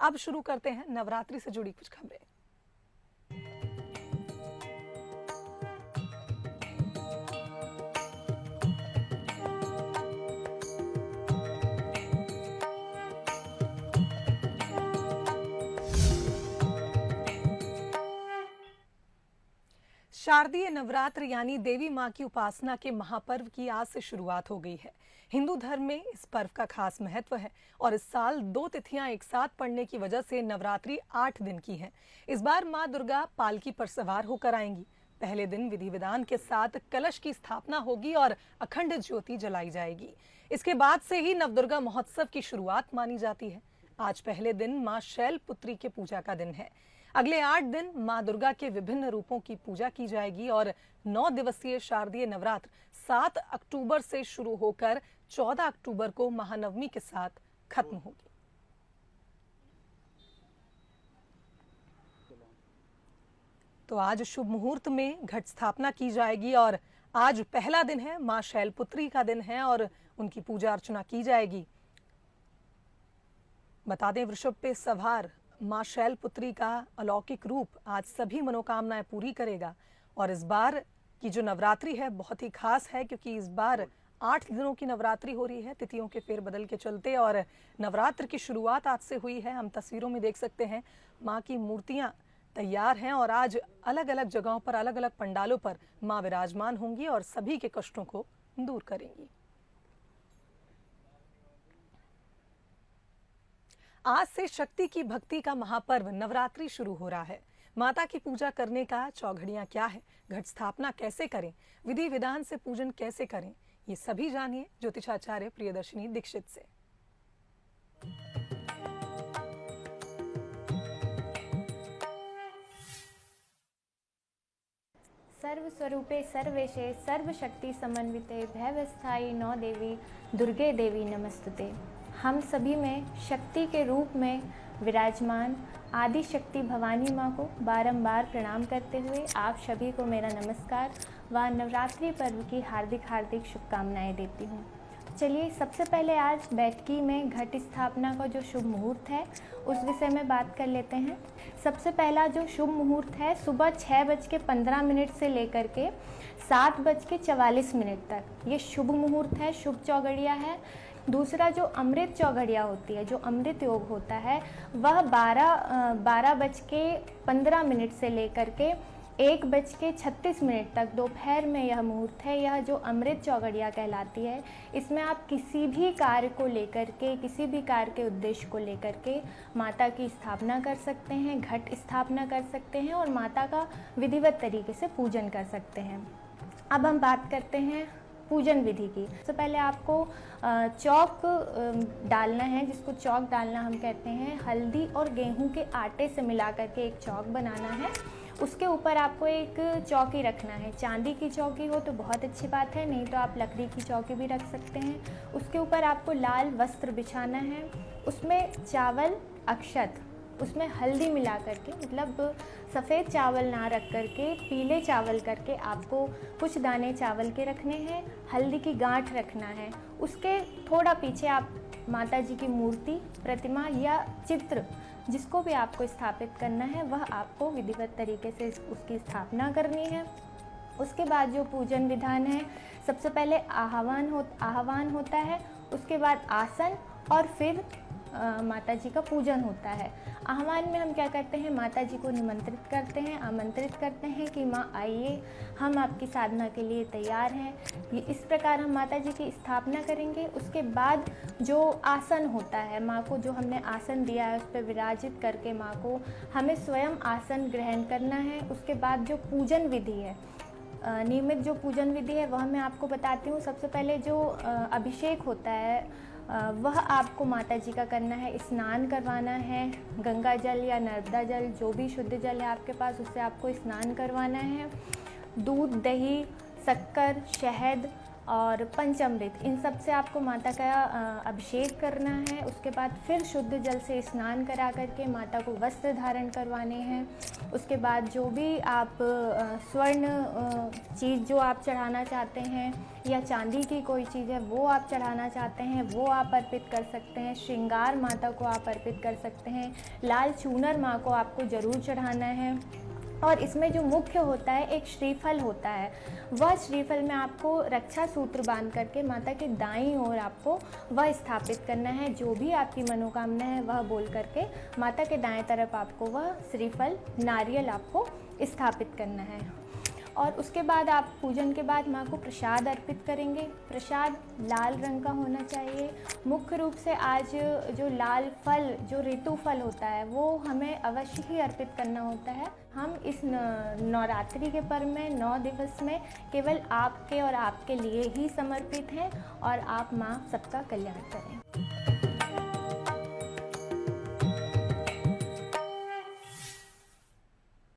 अब शुरू करते हैं नवरात्रि से जुड़ी कुछ खबरें। शारदीय नवरात्र यानी देवी मां की उपासना के महापर्व की आज से शुरुआत हो गई है। हिंदू धर्म में इस पर्व का खास महत्व है और इस साल 2 तिथियां एक साथ पड़ने की वजह से नवरात्रि 8 दिन की है। इस बार मां दुर्गा पालकी पर सवार होकर आएंगी। पहले दिन विधि विधान के साथ कलश की स्थापना होगी और अखंड ज्योति जलाई जाएगी। इसके बाद से ही नवदुर्गा महोत्सव की शुरुआत मानी जाती है। आज पहले दिन मां शैलपुत्री के पूजा का दिन है। अगले 8 दिन मां दुर्गा के विभिन्न रूपों की पूजा की जाएगी और 9 दिवसीय शारदीय नवरात्र 7 अक्टूबर से शुरू होकर 14 अक्टूबर को महानवमी के साथ खत्म होगी। तो आज शुभ मुहूर्त में घट स्थापना की जाएगी और आज पहला दिन है, मां शैलपुत्री का दिन है और उनकी पूजा अर्चना की जाएगी। बता दें, वृषभ पे सवार मां शैलपुत्री का अलौकिक रूप आज सभी मनोकामनाएं पूरी करेगा। और इस बार की जो नवरात्रि है बहुत ही खास है, क्योंकि इस बार 8 दिनों की नवरात्रि हो रही है तिथियों के फेरबदल के चलते, और नवरात्र की शुरुआत आज से हुई है। हम तस्वीरों में देख सकते हैं मां की मूर्तियां तैयार हैं और आज अलग अलग जगहों पर, अलग अलग पंडालों पर मां विराजमान होंगी और सभी के कष्टों को दूर करेंगी। आज से शक्ति की भक्ति का महापर्व नवरात्रि शुरू हो रहा है। माता की पूजा करने का चौघड़ियां क्या है, घट स्थापना कैसे करें, विधि विधान से पूजन कैसे करें, ये सभी जानिए ज्योतिषाचार्य प्रियदर्शिनी दीक्षित से। सर्वस्वरूपे सर्वेशे सर्वशक्ति समन्विते भयवस्थायी नौ देवी दुर्गे देवी नमस्तुते। हम सभी में शक्ति के रूप में विराजमान आदि शक्ति भवानी माँ को बारंबार प्रणाम करते हुए आप सभी को मेरा नमस्कार व नवरात्रि पर्व की हार्दिक हार्दिक शुभकामनाएं देती हूँ। चलिए सबसे पहले आज बैठकी में घट स्थापना का जो शुभ मुहूर्त है उस विषय में बात कर लेते हैं। सबसे पहला जो शुभ मुहूर्त है सुबह 6:15 से लेकर के 7:44 तक ये शुभ मुहूर्त है, शुभ चौघड़िया है। दूसरा जो अमृत चौघड़िया होती है, जो अमृत योग होता है, वह 12:15 से लेकर के 1:36 तक दोपहर में यह मुहूर्त है। यह जो अमृत चौघड़िया कहलाती है, इसमें आप किसी भी कार्य को लेकर के, किसी भी कार्य के उद्देश्य को लेकर के माता की स्थापना कर सकते हैं, घट स्थापना कर सकते हैं और माता का विधिवत तरीके से पूजन कर सकते हैं। अब हम बात करते हैं पूजन विधि की। सबसे पहले आपको चौक डालना है, जिसको चौक डालना हम कहते हैं। हल्दी और गेहूं के आटे से मिला करके एक चौक बनाना है। उसके ऊपर आपको एक चौकी रखना है। चांदी की चौकी हो तो बहुत अच्छी बात है, नहीं तो आप लकड़ी की चौकी भी रख सकते हैं। उसके ऊपर आपको लाल वस्त्र बिछाना है, उसमें चावल अक्षत, उसमें हल्दी मिला करके, मतलब सफ़ेद चावल ना रख करके पीले चावल करके आपको कुछ दाने चावल के रखने हैं। हल्दी की गांठ रखना है। उसके थोड़ा पीछे आप माता जी की मूर्ति, प्रतिमा या चित्र जिसको भी आपको स्थापित करना है वह आपको विधिवत तरीके से उसकी स्थापना करनी है। उसके बाद जो पूजन विधान है, सबसे पहले आह्वान होता है, उसके बाद आसन और फिर माता जी का पूजन होता है। आह्वान में हम क्या करते हैं, माता जी को निमंत्रित करते हैं, आमंत्रित करते हैं कि माँ आइए, हम आपकी साधना के लिए तैयार हैं। ये इस प्रकार हम माता जी की स्थापना करेंगे। उसके बाद जो आसन होता है, माँ को जो हमने आसन दिया है उस पर विराजित करके माँ को हमें स्वयं आसन ग्रहण करना है। उसके बाद जो पूजन विधि है, नियमित जो पूजन विधि है वह मैं आपको बताती हूँ। सबसे पहले जो अभिषेक होता है वह आपको माता जी का करना है। स्नान करवाना है, गंगा जल या नर्मदा जल, जो भी शुद्ध जल है आपके पास, उससे आपको स्नान करवाना है। दूध, दही, शक्कर, शहद और पंचामृत, इन सब से आपको माता का अभिषेक करना है। उसके बाद फिर शुद्ध जल से स्नान करा करके माता को वस्त्र धारण करवाने हैं। उसके बाद जो भी आप स्वर्ण चीज़ जो आप चढ़ाना चाहते हैं या चांदी की कोई चीज़ है वो आप चढ़ाना चाहते हैं वो आप अर्पित कर सकते हैं। श्रृंगार माता को आप अर्पित कर सकते हैं। लाल चूनर माँ को आपको ज़रूर चढ़ाना है। और इसमें जो मुख्य होता है एक श्रीफल होता है, वह श्रीफल में आपको रक्षा सूत्र बांध करके माता के दाईं ओर आपको वह स्थापित करना है। जो भी आपकी मनोकामना है वह बोल करके माता के दाएं तरफ आपको वह श्रीफल नारियल आपको स्थापित करना है। और उसके बाद आप पूजन के बाद माँ को प्रसाद अर्पित करेंगे। प्रसाद लाल रंग का होना चाहिए। मुख्य रूप से आज जो लाल फल, जो ऋतु फल होता है वो हमें अवश्य ही अर्पित करना होता है। हम इस नवरात्रि के पर्व में 9 दिवस में केवल आपके और आपके लिए ही समर्पित हैं और आप माँ सबका कल्याण करें।